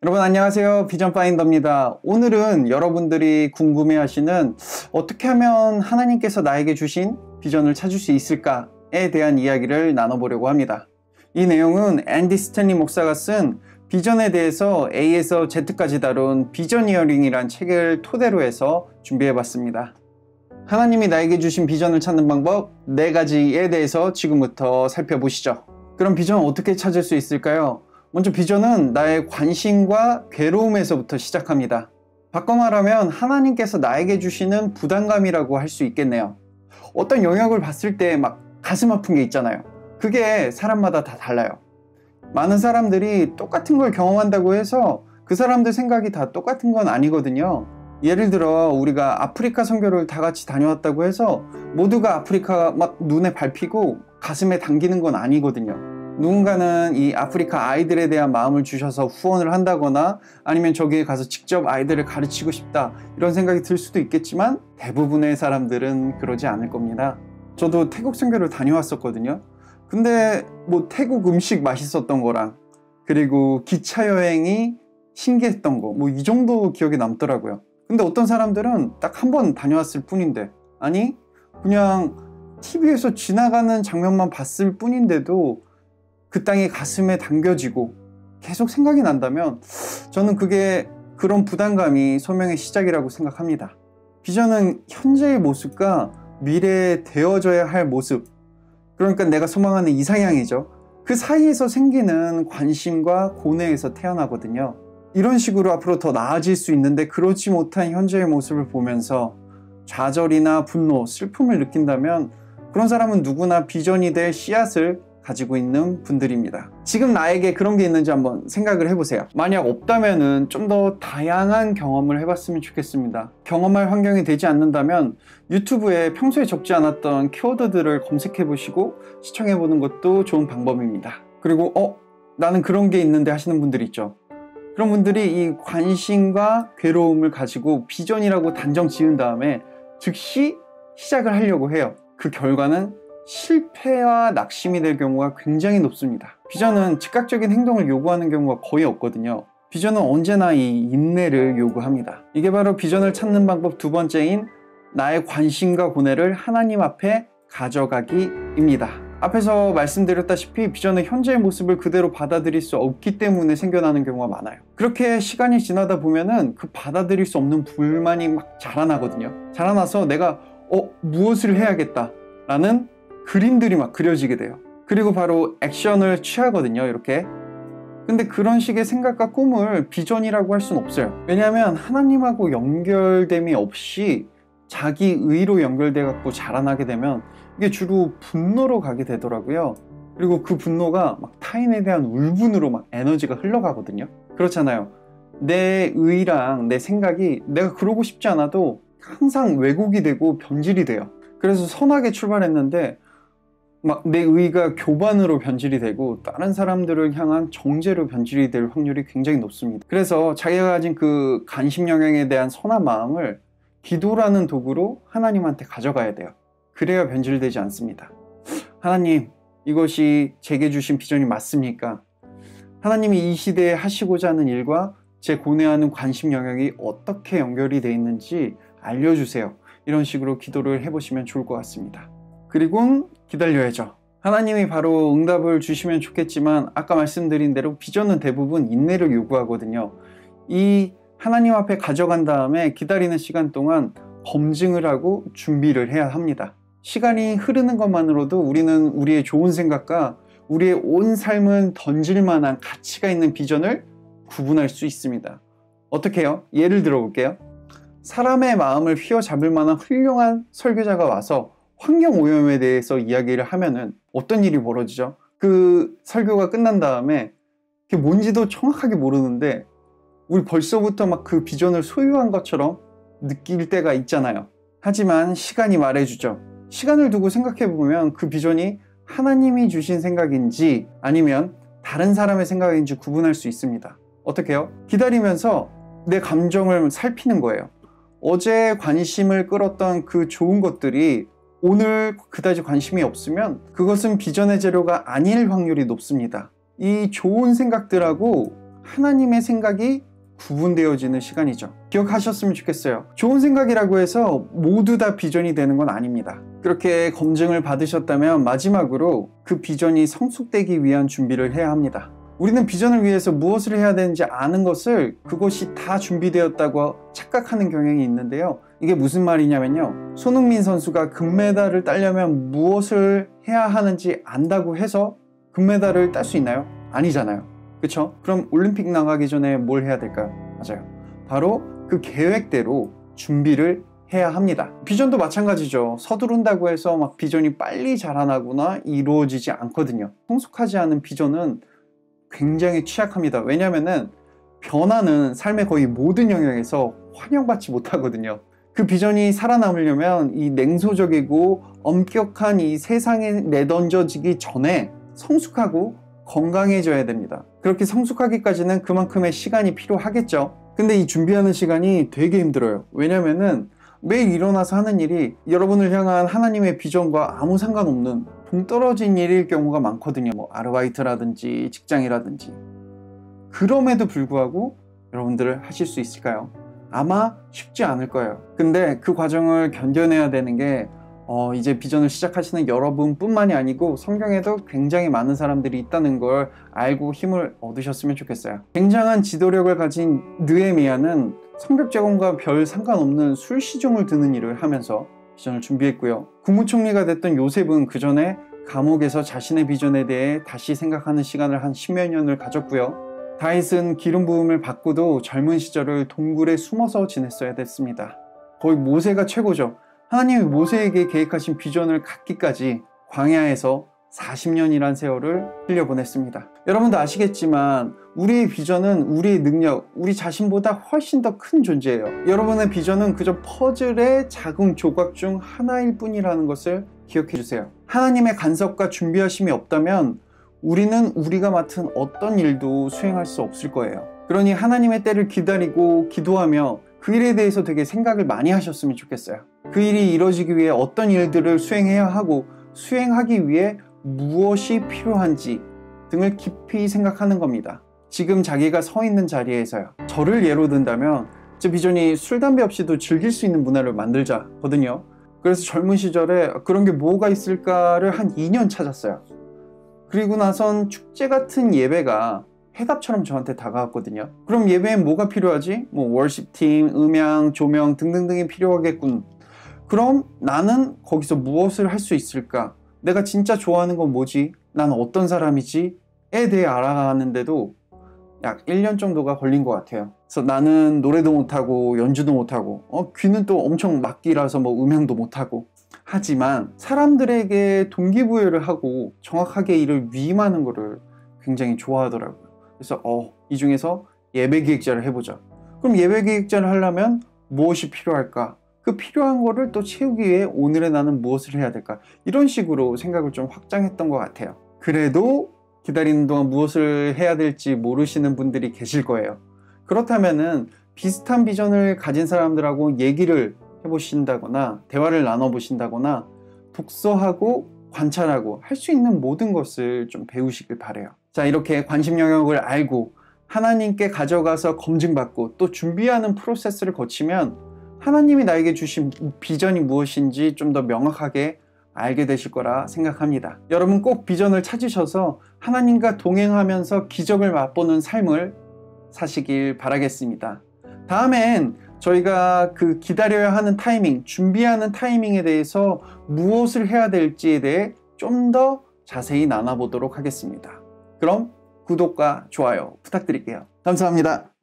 여러분 안녕하세요. 비전 파인더입니다. 오늘은 여러분들이 궁금해하시는 어떻게 하면 하나님께서 나에게 주신 비전을 찾을 수 있을까에 대한 이야기를 나눠보려고 합니다. 이 내용은 앤디 스탠리 목사가 쓴 비전에 대해서 A에서 Z까지 다룬 비전이어링이란 책을 토대로 해서 준비해봤습니다. 하나님이 나에게 주신 비전을 찾는 방법 4가지에 대해서 지금부터 살펴보시죠. 그럼 비전을 어떻게 찾을 수 있을까요? 먼저 비전은 나의 관심과 괴로움에서부터 시작합니다. 바꿔 말하면 하나님께서 나에게 주시는 부담감이라고 할 수 있겠네요. 어떤 영역을 봤을 때 막 가슴 아픈 게 있잖아요. 그게 사람마다 다 달라요. 많은 사람들이 똑같은 걸 경험한다고 해서 그 사람들 생각이 다 똑같은 건 아니거든요. 예를 들어 우리가 아프리카 선교를 다 같이 다녀왔다고 해서 모두가 아프리카가 막 눈에 밟히고 가슴에 당기는 건 아니거든요. 누군가는 이 아프리카 아이들에 대한 마음을 주셔서 후원을 한다거나 아니면 저기에 가서 직접 아이들을 가르치고 싶다 이런 생각이 들 수도 있겠지만 대부분의 사람들은 그러지 않을 겁니다. 저도 태국 선교를 다녀왔었거든요. 근데 뭐 태국 음식 맛있었던 거랑 그리고 기차 여행이 신기했던 거 뭐 이 정도 기억에 남더라고요. 근데 어떤 사람들은 딱 한 번 다녀왔을 뿐인데 아니 그냥 TV에서 지나가는 장면만 봤을 뿐인데도 그 땅이 가슴에 당겨지고 계속 생각이 난다면 저는 그게 그런 부담감이 소명의 시작이라고 생각합니다. 비전은 현재의 모습과 미래에 되어져야 할 모습, 그러니까 내가 소망하는 이상향이죠. 그 사이에서 생기는 관심과 고뇌에서 태어나거든요. 이런 식으로 앞으로 더 나아질 수 있는데 그렇지 못한 현재의 모습을 보면서 좌절이나 분노, 슬픔을 느낀다면 그런 사람은 누구나 비전이 될 씨앗을 가지고 있는 분들입니다. 지금 나에게 그런 게 있는지 한번 생각을 해보세요. 만약 없다면은 좀 더 다양한 경험을 해봤으면 좋겠습니다. 경험할 환경이 되지 않는다면 유튜브에 평소에 적지 않았던 키워드들을 검색해 보시고 시청해 보는 것도 좋은 방법입니다. 그리고 나는 그런 게 있는데 하시는 분들 있죠. 그런 분들이 이 관심과 괴로움을 가지고 비전이라고 단정 지은 다음에 즉시 시작을 하려고 해요. 그 결과는 실패와 낙심이 될 경우가 굉장히 높습니다. 비전은 즉각적인 행동을 요구하는 경우가 거의 없거든요. 비전은 언제나 이 인내를 요구합니다. 이게 바로 비전을 찾는 방법 2번째인 나의 관심과 고뇌를 하나님 앞에 가져가기입니다. 앞에서 말씀드렸다시피 비전은 현재의 모습을 그대로 받아들일 수 없기 때문에 생겨나는 경우가 많아요. 그렇게 시간이 지나다 보면은 그 받아들일 수 없는 불만이 막 자라나거든요. 자라나서 내가 무엇을 해야겠다 라는 그림들이 막 그려지게 돼요. 그리고 바로 액션을 취하거든요. 이렇게. 근데 그런 식의 생각과 꿈을 비전이라고 할 수는 없어요. 왜냐하면 하나님하고 연결됨이 없이 자기 의로 연결돼 갖고 자라나게 되면 이게 주로 분노로 가게 되더라고요. 그리고 그 분노가 막 타인에 대한 울분으로 막 에너지가 흘러가거든요. 그렇잖아요. 내 의랑 내 생각이 내가 그러고 싶지 않아도 항상 왜곡이 되고 변질이 돼요. 그래서 선하게 출발했는데 막 내 의가 교반으로 변질이 되고 다른 사람들을 향한 정죄로 변질이 될 확률이 굉장히 높습니다. 그래서 자기가 가진 그 관심 영역에 대한 선한 마음을 기도라는 도구로 하나님한테 가져가야 돼요. 그래야 변질되지 않습니다. 하나님, 이것이 제게 주신 비전이 맞습니까? 하나님이 이 시대에 하시고자 하는 일과 제 고뇌하는 관심 영역이 어떻게 연결이 되어 있는지 알려주세요. 이런 식으로 기도를 해보시면 좋을 것 같습니다. 그리고 기다려야죠. 하나님이 바로 응답을 주시면 좋겠지만 아까 말씀드린 대로 비전은 대부분 인내를 요구하거든요. 이 하나님 앞에 가져간 다음에 기다리는 시간 동안 검증을 하고 준비를 해야 합니다. 시간이 흐르는 것만으로도 우리는 우리의 좋은 생각과 우리의 온 삶은 던질 만한 가치가 있는 비전을 구분할 수 있습니다. 어떻게 해요? 예를 들어 볼게요. 사람의 마음을 휘어잡을 만한 훌륭한 설교자가 와서 환경오염에 대해서 이야기를 하면은 어떤 일이 벌어지죠? 그 설교가 끝난 다음에 그게 뭔지도 정확하게 모르는데 우리 벌써부터 막 그 비전을 소유한 것처럼 느낄 때가 있잖아요. 하지만 시간이 말해주죠. 시간을 두고 생각해보면 그 비전이 하나님이 주신 생각인지 아니면 다른 사람의 생각인지 구분할 수 있습니다. 어떻게 해요? 기다리면서 내 감정을 살피는 거예요. 어제 관심을 끌었던 그 좋은 것들이 오늘 그다지 관심이 없으면 그것은 비전의 재료가 아닐 확률이 높습니다. 이 좋은 생각들하고 하나님의 생각이 구분되어지는 시간이죠. 기억하셨으면 좋겠어요. 좋은 생각이라고 해서 모두 다 비전이 되는 건 아닙니다. 그렇게 검증을 받으셨다면 마지막으로 그 비전이 성숙되기 위한 준비를 해야 합니다. 우리는 비전을 위해서 무엇을 해야 되는지 아는 것을 그것이 다 준비되었다고 착각하는 경향이 있는데요. 이게 무슨 말이냐면요. 손흥민 선수가 금메달을 따려면 무엇을 해야 하는지 안다고 해서 금메달을 딸 수 있나요? 아니잖아요. 그쵸? 그럼 올림픽 나가기 전에 뭘 해야 될까요? 맞아요. 바로 그 계획대로 준비를 해야 합니다. 비전도 마찬가지죠. 서두른다고 해서 막 비전이 빨리 자라나거나 이루어지지 않거든요. 성숙하지 않은 비전은 굉장히 취약합니다. 왜냐면은 변화는 삶의 거의 모든 영역에서 환영받지 못하거든요. 그 비전이 살아남으려면 이 냉소적이고 엄격한 이 세상에 내던져지기 전에 성숙하고 건강해져야 됩니다. 그렇게 성숙하기까지는 그만큼의 시간이 필요하겠죠. 근데 이 준비하는 시간이 되게 힘들어요. 왜냐면은 매일 일어나서 하는 일이 여러분을 향한 하나님의 비전과 아무 상관없는 동떨어진 일일 경우가 많거든요. 뭐 아르바이트라든지 직장이라든지. 그럼에도 불구하고 여러분들 하실 수 있을까요? 아마 쉽지 않을 거예요. 근데 그 과정을 견뎌내야 되는 게 이제 비전을 시작하시는 여러분뿐만이 아니고 성경에도 굉장히 많은 사람들이 있다는 걸 알고 힘을 얻으셨으면 좋겠어요. 굉장한 지도력을 가진 느헤미야는 성벽재건과 별 상관없는 술시종을 드는 일을 하면서 비전을 준비했고요. 국무총리가 됐던 요셉은 그 전에 감옥에서 자신의 비전에 대해 다시 생각하는 시간을 한 10여 년을 가졌고요. 다윗은 기름 부음을 받고도 젊은 시절을 동굴에 숨어서 지냈어야 됐습니다. 거의 모세가 최고죠. 하나님이 모세에게 계획하신 비전을 갖기까지 광야에서 40년이란 세월을 흘려보냈습니다. 여러분도 아시겠지만 우리의 비전은 우리의 능력, 우리 자신보다 훨씬 더 큰 존재예요. 여러분의 비전은 그저 퍼즐의 작은 조각 중 하나일 뿐이라는 것을 기억해 주세요. 하나님의 간섭과 준비하심이 없다면 우리는 우리가 맡은 어떤 일도 수행할 수 없을 거예요. 그러니 하나님의 때를 기다리고 기도하며 그 일에 대해서 되게 생각을 많이 하셨으면 좋겠어요. 그 일이 이루어지기 위해 어떤 일들을 수행해야 하고 수행하기 위해 무엇이 필요한지 등을 깊이 생각하는 겁니다. 지금 자기가 서 있는 자리에서요. 저를 예로 든다면 제 비전이 술, 담배 없이도 즐길 수 있는 문화를 만들자거든요. 그래서 젊은 시절에 그런 게 뭐가 있을까를 한 2년 찾았어요. 그리고 나선 축제 같은 예배가 해답처럼 저한테 다가왔거든요. 그럼 예배엔 뭐가 필요하지? 뭐 월십팀, 음향, 조명 등등등이 필요하겠군. 그럼 나는 거기서 무엇을 할 수 있을까? 내가 진짜 좋아하는 건 뭐지? 난 어떤 사람이지? 에 대해 알아가는데도 약 1년 정도가 걸린 것 같아요. 그래서 나는 노래도 못하고 연주도 못하고 귀는 또 엄청 막기라서 뭐 음향도 못하고 하지만 사람들에게 동기부여를 하고 정확하게 이를 위임하는 거를 굉장히 좋아하더라고요. 그래서 이 중에서 예배기획자를 해보자. 그럼 예배기획자를 하려면 무엇이 필요할까? 그 필요한 거를 또 채우기 위해 오늘의 나는 무엇을 해야 될까? 이런 식으로 생각을 좀 확장했던 것 같아요. 그래도 기다리는 동안 무엇을 해야 될지 모르시는 분들이 계실 거예요. 그렇다면은 비슷한 비전을 가진 사람들하고 얘기를 해보신다거나 대화를 나눠보신다거나 독서하고 관찰하고 할 수 있는 모든 것을 좀 배우시길 바래요. 자, 이렇게 관심 영역을 알고 하나님께 가져가서 검증받고 또 준비하는 프로세스를 거치면 하나님이 나에게 주신 비전이 무엇인지 좀 더 명확하게 알게 되실 거라 생각합니다. 여러분 꼭 비전을 찾으셔서 하나님과 동행하면서 기적을 맛보는 삶을 사시길 바라겠습니다. 다음엔 저희가 그 기다려야 하는 타이밍, 준비하는 타이밍에 대해서 무엇을 해야 될지에 대해 좀 더 자세히 나눠보도록 하겠습니다. 그럼 구독과 좋아요 부탁드릴게요. 감사합니다.